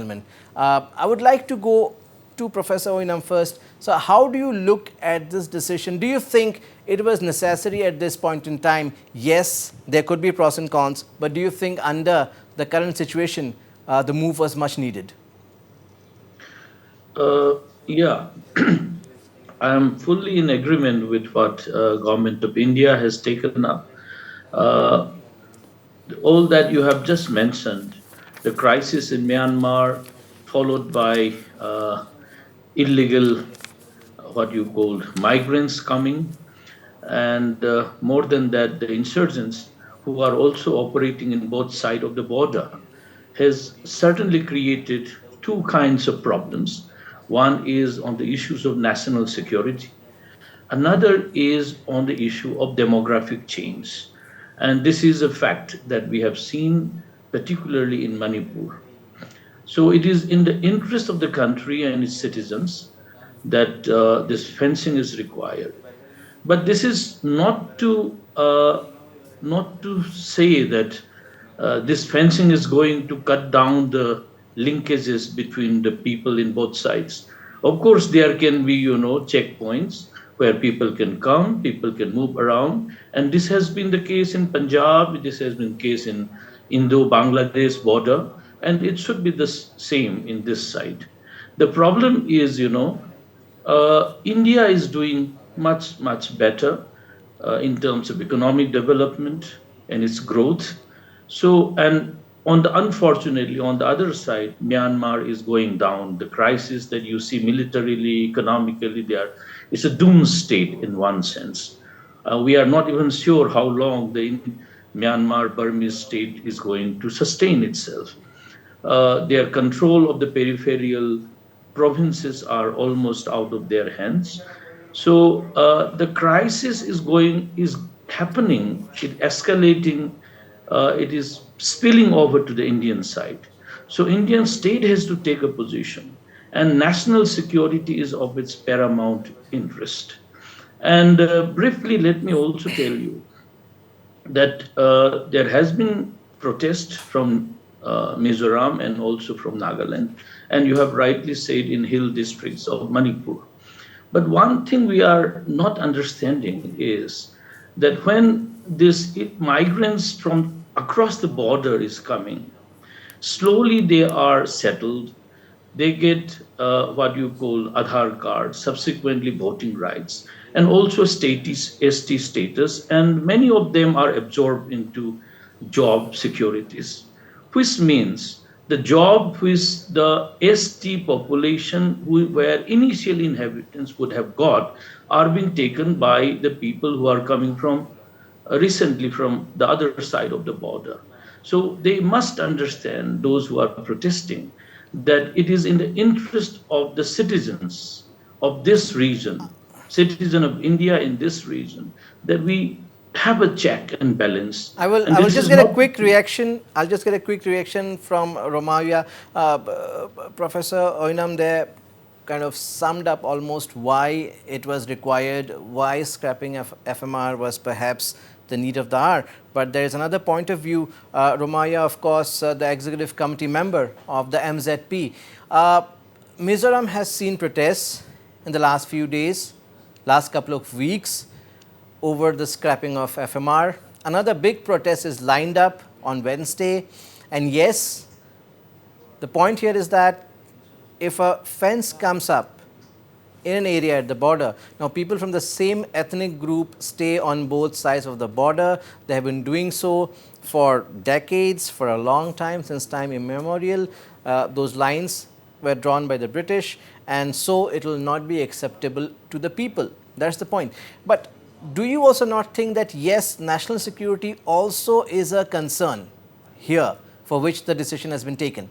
gentlemen. I would like to go to Professor 𝗚𝗍𝗻 first. So how do you look at this decision? Do you think it was necessary at this point in time? Yes, there could be pros and cons, but do you think under the current situation, the move was much needed? Yeah, I am fully in agreement with what government of India has taken up. All that you have just mentioned, the crisis in Myanmar, followed by illegal, what you called migrants coming, and more than that, the insurgents who are also operating in both sides of the border, has certainly created two kinds of problems. One is on the issues of national security. Another is on the issue of demographic change. And this is a fact that we have seen, particularly in Manipur. So it is in the interest of the country and its citizens that this fencing is required. But this is not to say that this fencing is going to cut down the linkages between the people in both sides. Of course, there can be, checkpoints where people can come, people can move around. And this has been the case in Punjab, this has been the case in Indo-Bangladesh border, and it should be the same in this side. The problem is, India is doing much, much better in terms of economic development and its growth. So, and unfortunately, on the other side, Myanmar is going down. The crisis that you see militarily, economically, it's a doom state in one sense. We are not even sure how long the Myanmar Burmese state is going to sustain itself. Their control of the peripheral provinces are almost out of their hands. So the crisis is happening, it escalating, it is spilling over to the Indian side. So Indian state has to take a position, and national security is of its paramount interest. And briefly, let me also tell you that there has been protest from Mizoram and also from Nagaland, and you have rightly said in hill districts of Manipur. But one thing we are not understanding is that when migrants from across the border is coming, slowly they are settled, they get what you call Aadhaar card, subsequently voting rights, and also ST status, and many of them are absorbed into job securities, which means the job which the ST population where initial inhabitants would have got are being taken by the people who are coming from recently from the other side of the border. So they must understand, those who are protesting, that it is in the interest of the citizens of this region, citizen of India in this region, that we have a check and balance. I will just get a quick reaction. I'll just get a quick reaction from Romavia. Professor Oinam there kind of summed up almost why it was required, why scrapping of FMR was perhaps the need of the hour. But there is another point of view. Romavia, of course, the executive committee member of the MZP. Mizoram has seen protests in the last few days, last couple of weeks, over the scrapping of FMR. Another big protest is lined up on Wednesday. And yes, the point here is that if a fence comes up in an area at the border, now people from the same ethnic group stay on both sides of the border. They have been doing so for decades, for a long time, since time immemorial. Those lines were drawn by the British, and so it will not be acceptable to the people. That's the point. But do you also not think that, yes, national security also is a concern here for which the decision has been taken?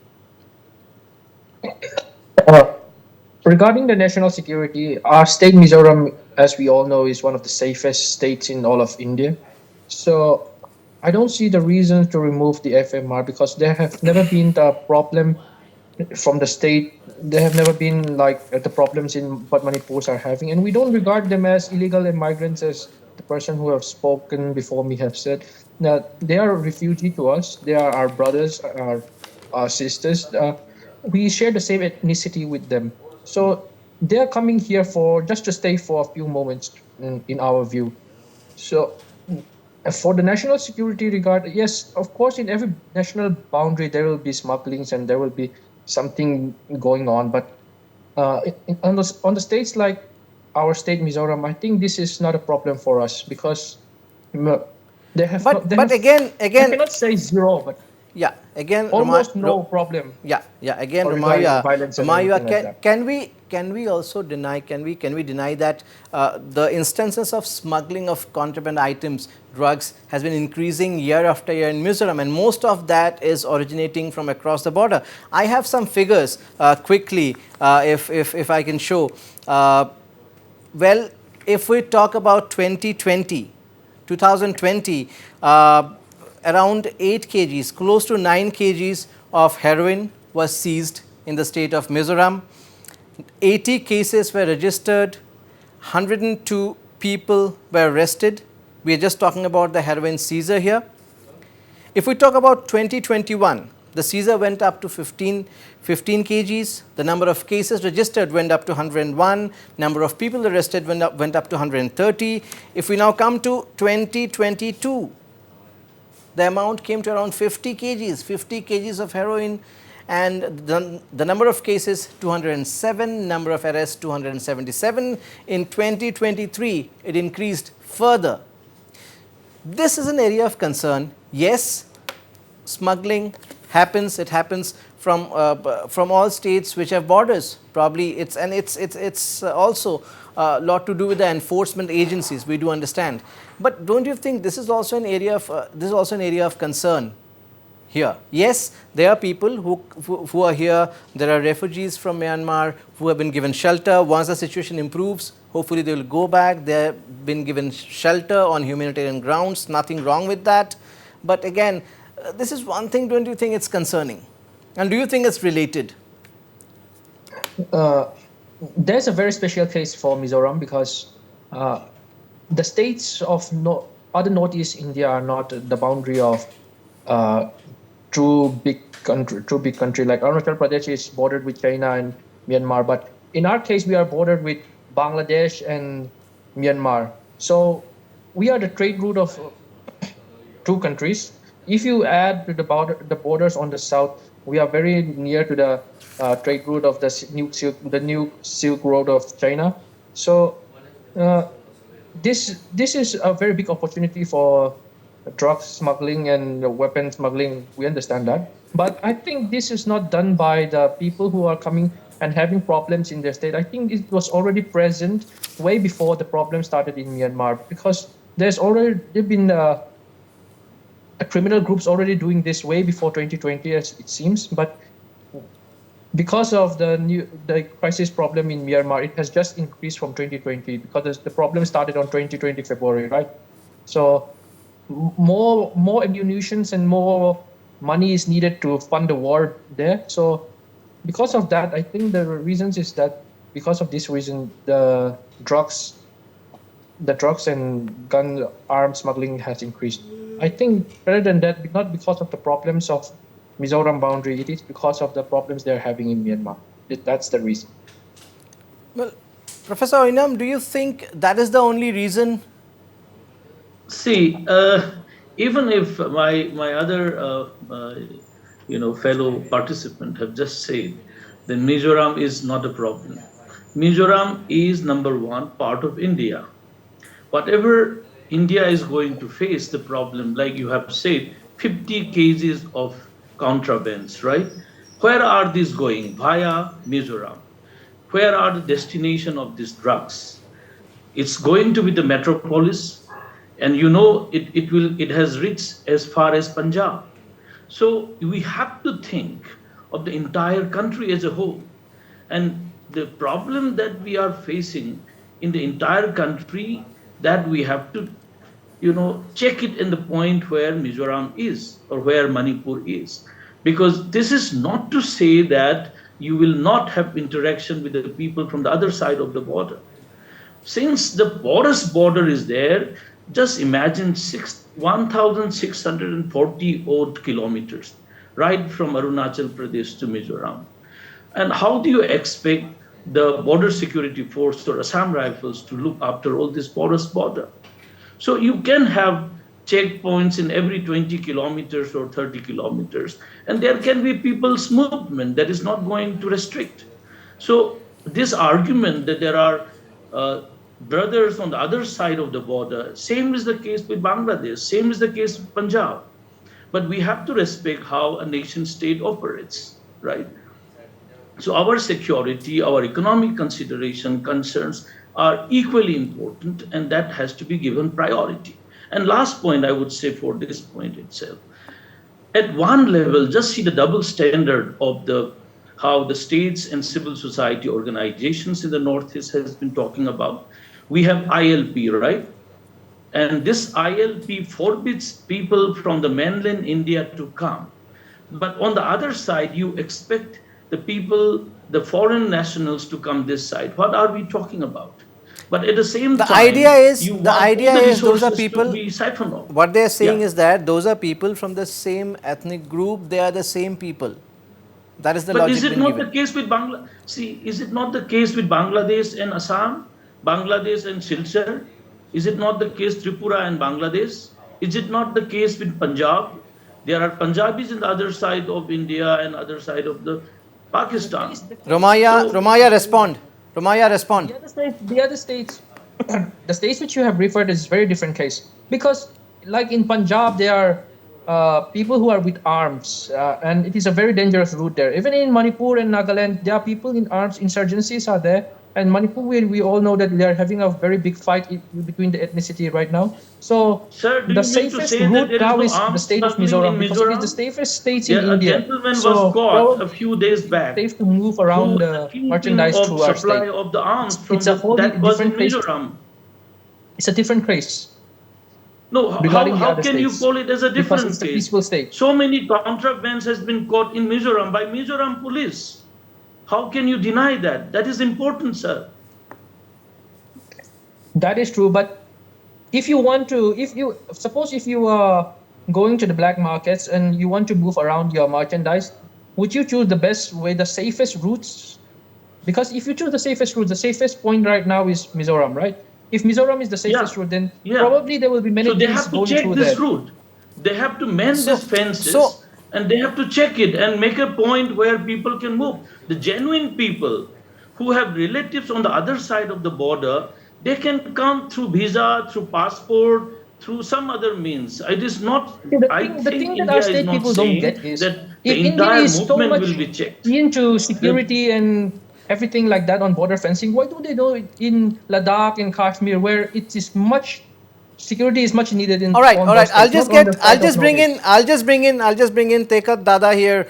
Regarding the national security, our state Mizoram, as we all know, is one of the safest states in all of India. So I don't see the reason to remove the FMR, because there have never been the problem from the state. There have never been like the problems in what Manipurs are having, and we don't regard them as illegal immigrants, as the person who have spoken before me have said. Now, they are a refugee to us. They are our brothers, our sisters. We share the same ethnicity with them. So they are coming here just to stay for a few moments, in our view. So for the national security regard, yes, of course, in every national boundary there will be smugglings and there will be something going on. But on the states like our state Mizoram, I think this is not a problem for us, because they have. But again, I cannot say zero, but Yeah, again, almost no problem. Yeah, yeah. Again, regarding violence and everything like that. can we also deny? Can we deny that the instances of smuggling of contraband items, drugs, has been increasing year after year in Mizoram, and most of that is originating from across the border. I have some figures quickly, if I can show. Well, if we talk about 2020, around 8 kgs, close to 9 kgs of heroin was seized in the state of Mizoram. 80 cases were registered, 102 people were arrested. We are just talking about the heroin seizure here. If we talk about 2021, the seizure went up to 15 kgs. The number of cases registered went up to 101. Number of people arrested went up to 130. If we now come to 2022, the amount came to around 50 kgs of heroin, and the number of cases 207, number of arrests 277. In 2023, it increased further. This is an area of concern. Yes, smuggling happens. It happens from all states which have borders. Probably it's also a lot to do with the enforcement agencies. We do understand, but don't you think this is also an area of concern here? Yes, there are people who are here. There are refugees from Myanmar who have been given shelter. Once the situation improves, hopefully they will go back. They have been given shelter on humanitarian grounds. Nothing wrong with that. But again, this is one thing. Don't you think it's concerning? And do you think it's related? There's a very special case for Mizoram because the states of other Northeast India are not the boundary of true big country. Like Arunachal Pradesh is bordered with China and Myanmar, but in our case we are bordered with Bangladesh and Myanmar. So we are the trade route of two countries. If you add to the borders on the south, we are very near to the trade route of the new Silk Road of China. So this is a very big opportunity for drug smuggling and weapon smuggling. We understand that, but I think this is not done by the people who are coming and having problems in their state. I think it was already present way before the problem started in Myanmar, because there's been criminal groups already doing this way before 2020, as it seems. But because of the crisis problem in Myanmar, it has just increased from 2020 because the problem started on 2020 February, right? So more ammunitions and more money is needed to fund the war there. So because of that, I think the reasons is that because of this reason, the drugs and arms smuggling has increased. I think rather than that, not because of the problems of Mizoram boundary, it is because of the problems they're having in Myanmar. That's the reason. Well, Professor Oinam, do you think that is the only reason? See, even if my other fellow participant have just said that Mizoram is not a problem. Mizoram is #1 part of India. Whatever India is going to face the problem, like you have said, 50 kgs of contrabands, right? Where are these going? Via Mizoram. Where are the destination of these drugs? It's going to be the metropolis, and it has reached as far as Punjab. So we have to think of the entire country as a whole. And the problem that we are facing in the entire country, that we have to check it in the point where Mizoram is or where Manipur is. Because this is not to say that you will not have interaction with the people from the other side of the border. Since the border is there, just imagine 1,640 odd kilometers, right from Arunachal Pradesh to Mizoram. And how do you expect the border security force or Assam Rifles to look after all this porous border? So you can have checkpoints in every 20 kilometers or 30 kilometers, and there can be people's movement that is not going to restrict. So this argument that there are brothers on the other side of the border, same is the case with Bangladesh, same is the case with Punjab. but we have to respect how a nation state operates, right? So our security, our economic concerns are equally important, and that has to be given priority. And last point, I would say for this point itself, at one level, just see the double standard of how the states and civil society organizations in the Northeast has been talking about. We have ILP, right? And this ILP forbids people from the mainland India to come. But on the other side, you expect the people, the foreign nationals to come this side. What are we talking about? But at the same time, the idea is those are to people. be siphoned off. What they are saying Yeah. is that those are people from the same ethnic group. They are the same people. That is the But logic is it being not given. the case with Bangladesh? See, is it not the case with Bangladesh and Assam, Bangladesh and Silchar? Is it not the case Tripura and Bangladesh? Is it not the case with Punjab? There are Punjabis in the other side of India and other side of the Pakistan. Romaya, respond. Romaya, respond. The other states, the states which you have referred is very different case, because like in Punjab there are people who are with arms, and it is a very dangerous route there. Even in Manipur and Nagaland, there are people in arms. Insurgencies are there, and Manipur, we all know that they are having a very big fight between the ethnicity right now. So Sir, do the you mean to safest say that route there is now no is the arms state of smuggling Mizoram, in because it is the Mizoram? safest states Yeah, in a India. gentleman So was caught a few days back safe to move around who the kingpin merchandise of through our supply state. of the arms from It's a whole that was in different case. Mizoram. It's a different case. No, Regarding the how other can you states, call it as a because different it's a case? peaceful state. So many contrabands has been caught in Mizoram by Mizoram police. How can you deny that? That is important, sir. That is true, but if you suppose if you are going to the black markets and you want to move around your merchandise, would you choose the best way, the safest routes? Because if you choose the safest route, the safest point right now is Mizoram, right? If Mizoram is the safest route, then probably there will be many So they things have to going check through this there. route. They have to mend these fences, and they have to check it and make a point where people can move. The genuine people who have relatives on the other side of the border, they can come through visa, through passport, through some other means. It is not, I The think thing that our India is state not people don't saying get is, that if the India entire is so movement much will be checked. into security and everything like that on border fencing, why don't they do it in Ladakh and Kashmir, where it is much security is much needed in All right. those I'll states, not on the side of Northeast. I'll just bring in 𝗚𝗓𝗓 Dada here,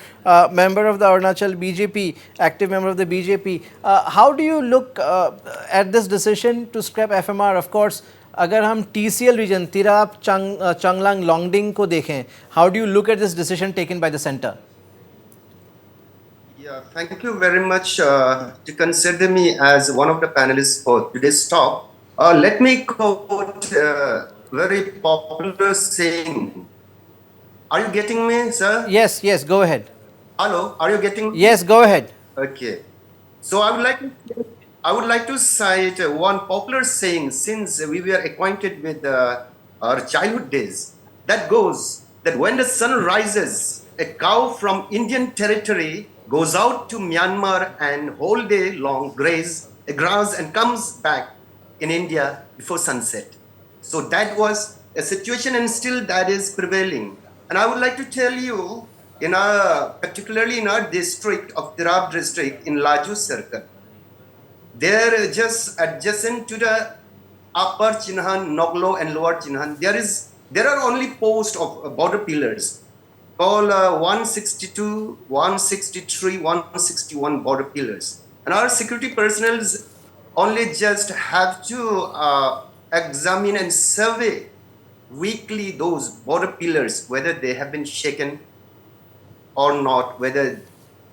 member of the Arunachal BJP, active member of the BJP. How do you look at this decision to scrap FMR? Of course, अगर हम TCL region, Tirap, Changlang, Longding को देखें, how do you look at this decision taken by the center? Yeah, thank you very much to consider me as one of the panelists for today's talk. Let me quote a very popular saying. Are you getting me, sir? Yes, go ahead. Hello, are you getting me? Yes, go ahead. Okay. So I would like to cite one popular saying, since we were acquainted with our childhood days, that goes that when the sun rises, a cow from Indian territory goes out to Myanmar and whole day long graze grass and comes back in India before sunset. So that was a situation, and still that is prevailing. And I would like to tell you, particularly in our district of Tirap district in Laju circle, there just adjacent to the upper Chinhan, Noglo and lower Chinhan, there are only posts of border pillars called 162, 163, 161 border pillars. And our security personnel only just have to examine and survey weekly those border pillars, whether they have been shaken or not, whether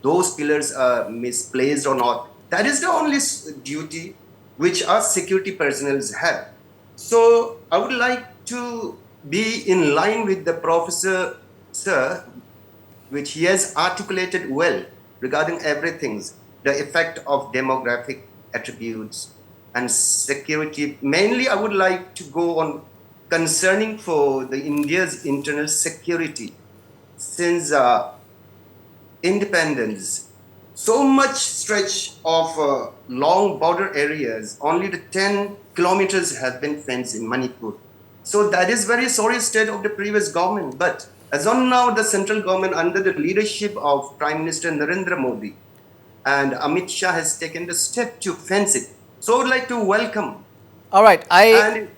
those pillars are misplaced or not. That is the only duty which our security personnel have. So I would like to be in line with the professor, sir, which he has articulated well regarding everything, the effect of demographic attributes and security. Mainly, I would like to go on concerning for the India's internal security. Since independence, so much stretch of long border areas, only the 10 kilometers have been fenced in Manipur. So that is very sorry state of the previous government, but As on now, the central government under the leadership of Prime Minister Narendra Modi and Amit Shah has taken the step to fence it. So I would like to welcome. All right, And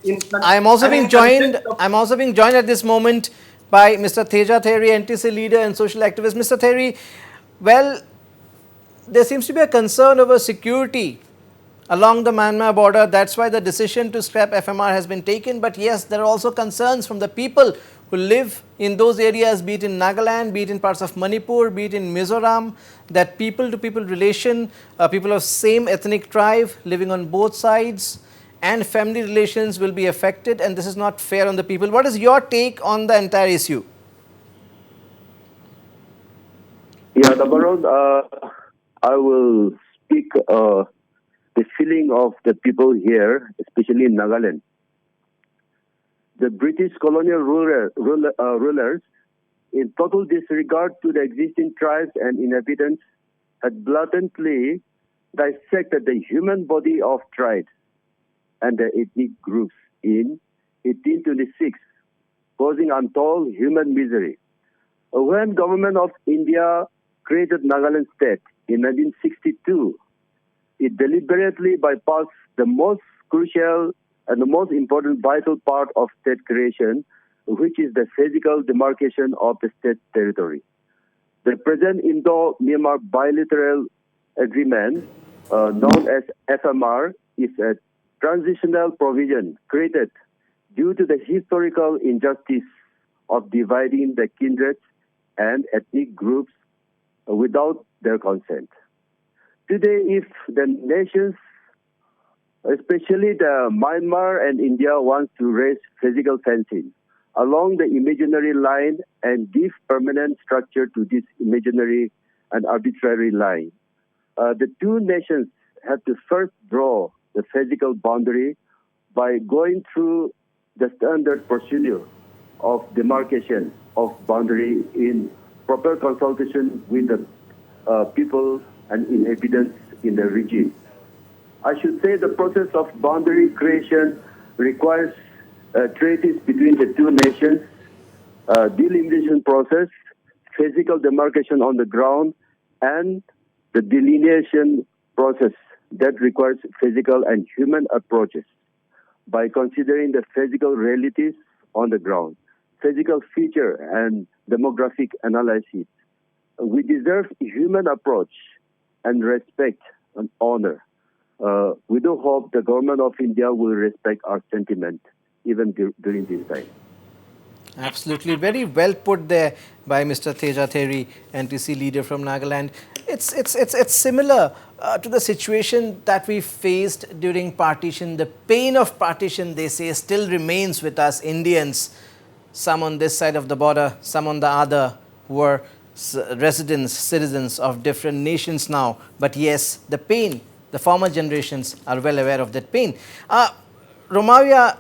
I'm also being joined. context of, I'm also being joined at this moment by Mr. 𝗧𝗵𝗃, NTC leader and social activist. Mr. 𝗧𝗵𝗃, well, there seems to be a concern over security along the Myanmar border. That's why the decision to scrap FMR has been taken. But yes, there are also concerns from the people who live in those areas, be it in Nagaland, be it in parts of Manipur, be it in Mizoram, that people-to-people relation, people of same ethnic tribe living on both sides, and family relations will be affected, and this is not fair on the people. What is your take on the entire issue? Yeah, I will speak the feeling of the people here, especially in Nagaland. The British colonial rulers, in total disregard to the existing tribes and inhabitants, had blatantly dissected the human body of tribes and the ethnic groups in 1826, causing untold human misery. When government of India created Nagaland state in 1962, it deliberately bypassed the most crucial and the most important vital part of state creation, which is the physical demarcation of the state territory. The present Indo-Myanmar bilateral agreement, known as FMR, is a transitional provision created due to the historical injustice of dividing the kindreds and ethnic groups without their consent. Today, if the nations, especially the Myanmar and India, wants to raise physical fencing along the imaginary line and give permanent structure to this imaginary and arbitrary line, the two nations have to first draw the physical boundary by going through the standard procedure of demarcation of boundary in proper consultation with the people and inhabitants in the region. I should say the process of boundary creation requires treaties between the two nations, delimitation process, physical demarcation on the ground, and the delineation process that requires physical and human approaches by considering the physical realities on the ground, physical feature and demographic analysis. We deserve human approach and respect and honor. We do hope the government of India will respect our sentiment even during this time. Absolutely, very well put there by Mr. 𝗧𝗵𝗃, NTC leader from Nagaland. It's similar to the situation that we faced during partition. The pain of partition, they say, still remains with us Indians, some on this side of the border, some on the other, who are residents, citizens of different nations now. But yes, the pain, the former generations are well aware of that pain. 𝗬𝗪𝗓,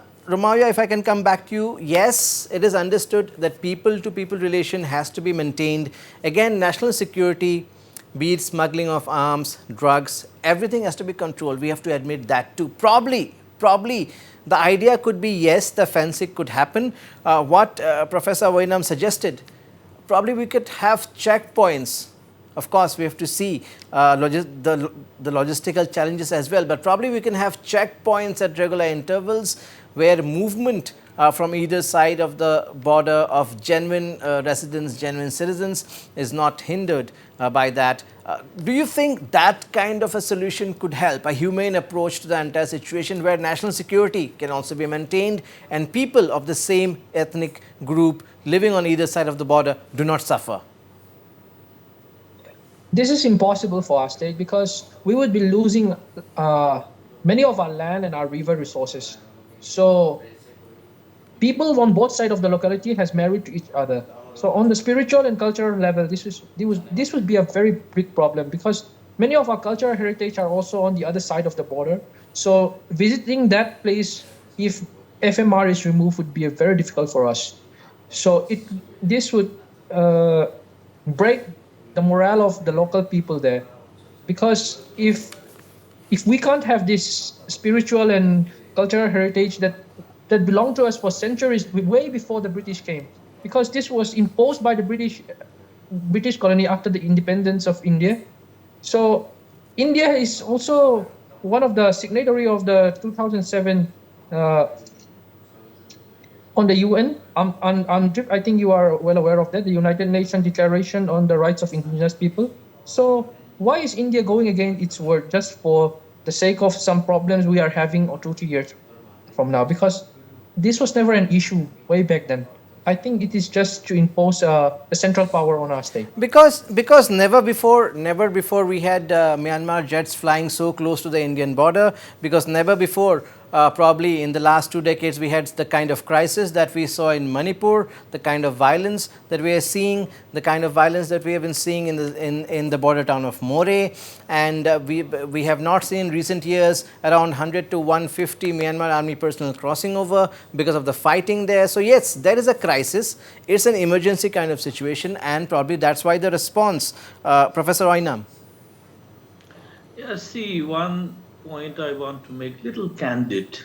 if I can come back to you, yes, it is understood that people-to-people relation has to be maintained. Again, national security, be it smuggling of arms, drugs, everything has to be controlled. We have to admit that too. Probably, the idea could be, yes, the fencing could happen. What Professor 𝗬𝗓 suggested, probably we could have checkpoints. Of course, we have to see the logistical challenges as well, but probably we can have checkpoints at regular intervals where movement from either side of the border of genuine residents, genuine citizens is not hindered by that. Do you think that kind of a solution could help, a humane approach to the entire situation where national security can also be maintained and people of the same ethnic group living on either side of the border do not suffer? This is impossible for our state because we would be losing many of our land and our river resources. So people on both sides of the locality has married to each other. So on the spiritual and cultural level, this would be a very big problem because many of our cultural heritage are also on the other side of the border. So visiting that place, if FMR is removed, would be very difficult for us. So this would break the morale of the local people there, because if we can't have this spiritual and cultural heritage that belonged to us for centuries, way before the British came, because this was imposed by the British colony after the independence of India. So India is also one of the signatory of the 2007 on the UN. I think you are well aware of that, the United Nations Declaration on the Rights of Indigenous People. So why is India going against its word just for the sake of some problems we are having or 2 years from now? Because this was never an issue way back then. I think it is just to impose a central power on our state. Because never before we had Myanmar jets flying so close to the Indian border, because never before probably in the last 2 decades we had the kind of crisis that we saw in Manipur, the kind of violence that we are seeing, the kind of violence that we have been seeing in the border town of More, and we have not seen in recent years around 100 to 150 Myanmar army personnel crossing over because of the fighting there. So yes, there is a crisis, it's an emergency kind of situation, and probably that's why the response. Professor 𝗓𝗏𝗡. Yeah, see, one point I want to make little candid,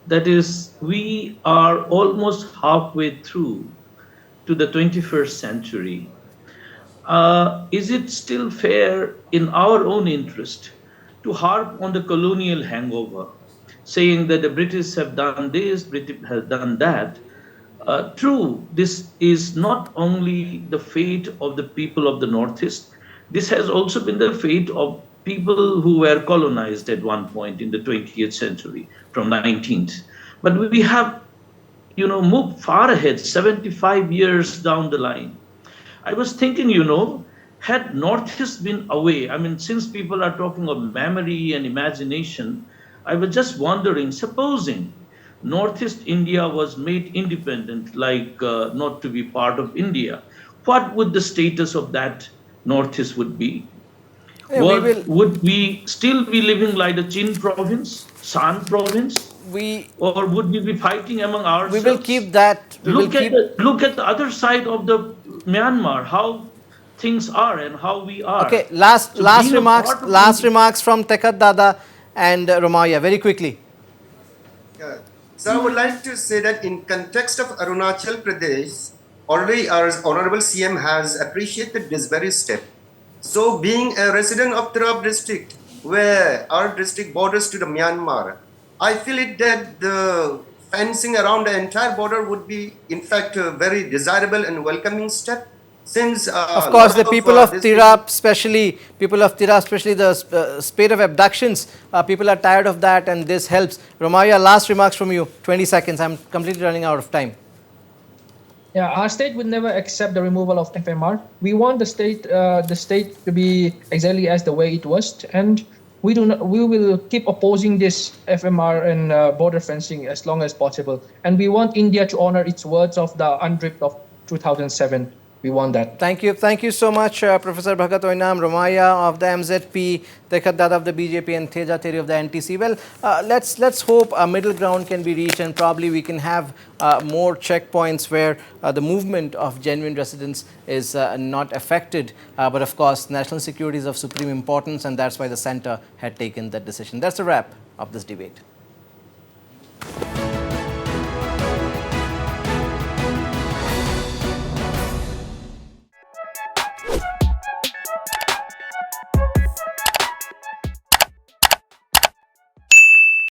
that is, we are almost halfway through to the 21st century. Is it still fair in our own interest to harp on the colonial hangover, saying that the British have done this, British has done that? True, this is not only the fate of the people of the Northeast, this has also been the fate of people who were colonized at one point in the 20th century from 19th. But we have, moved far ahead, 75 years down the line. I was thinking, had Northeast been away, I mean, since people are talking of memory and imagination, I was just wondering, supposing Northeast India was made independent, like not to be part of India, what would the status of that Northeast would be? Would we still be living like the Chin province, Shan province? Or would we be fighting among ourselves? We will keep that. Look at the other side of the Myanmar, how things are and how we are. Okay, last remarks from Tekad Dada and Ramaiah, very quickly. Yeah. So I would like to say that in context of Arunachal Pradesh, already our Honorable CM has appreciated this very step. So being a resident of 𝗓𝗏𝗏 district, where our district borders to the Myanmar, I feel it that the fencing around the entire border would be in fact a very desirable and welcoming step. Since of course the people of 𝗓𝗏𝗏, especially the spate of abductions, people are tired of that, and this helps. Ramaiah, last remarks from you, 20 seconds, I'm completely running out of time. Yeah, our state would never accept the removal of FMR. We want the state to be exactly as the way it was, and we will keep opposing this FMR and border fencing as long as possible. And we want India to honor its words of the UNDRIP of 2007. We want that. Thank you so much, Professor Bhagat Oinam, Ramaiah of the MZP, Tekad Dada of the BJP, and 𝗓𝗏𝗃 Theory of the NTC. Well, let's hope a middle ground can be reached, and probably we can have more checkpoints where the movement of genuine residents is not affected. But of course, national security is of supreme importance, and that's why the centre had taken that decision. That's a wrap of this debate.